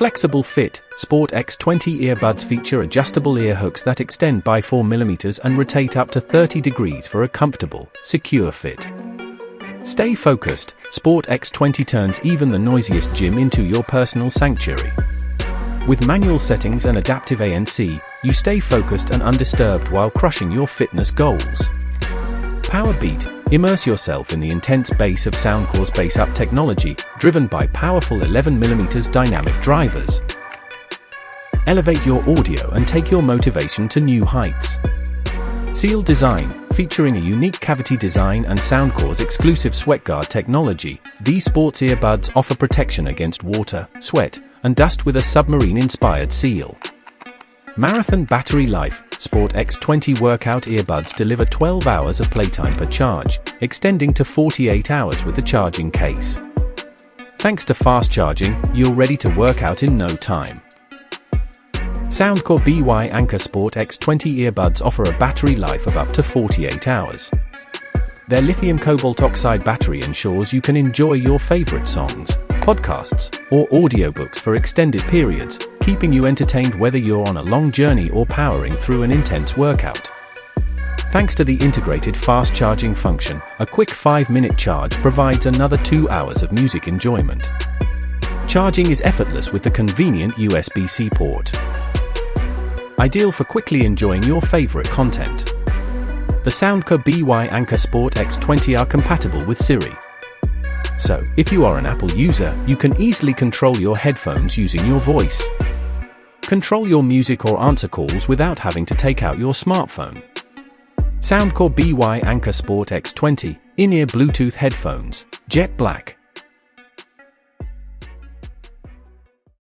Flexible fit, Sport X20 earbuds feature adjustable ear hooks that extend by 4 mm and rotate up to 30 degrees for a comfortable, secure fit. Stay focused, Sport X20 turns even the noisiest gym into your personal sanctuary. With manual settings and adaptive ANC, you stay focused and undisturbed while crushing your fitness goals. Power beat, immerse yourself in the intense bass of Soundcore's bass-up technology, driven by powerful 11mm dynamic drivers. Elevate your audio and take your motivation to new heights. Seal design, featuring a unique cavity design and Soundcore's exclusive SweatGuard technology, these sports earbuds offer protection against water, sweat, and dust with a submarine-inspired seal. Marathon battery life, Sport X20 workout earbuds deliver 12 hours of playtime per charge, extending to 48 hours with the charging case. Thanks to fast charging, you're ready to work out in no time. Soundcore by Anker Sport X20 earbuds offer a battery life of up to 48 hours. Their lithium cobalt oxide battery ensures you can enjoy your favorite songs, podcasts, or audiobooks for extended periods, keeping you entertained whether you're on a long journey or powering through an intense workout. Thanks to the integrated fast charging function, a quick 5-minute charge provides another 2 hours of music enjoyment. Charging is effortless with the convenient USB-C port. Ideal for quickly enjoying your favorite content. The Soundcore by Anker Sport X20 are compatible with Siri. So, if you are an Apple user, you can easily control your headphones using your voice. Control your music or answer calls without having to take out your smartphone. Soundcore by Anker Sport X20, in-ear Bluetooth headphones, jet black.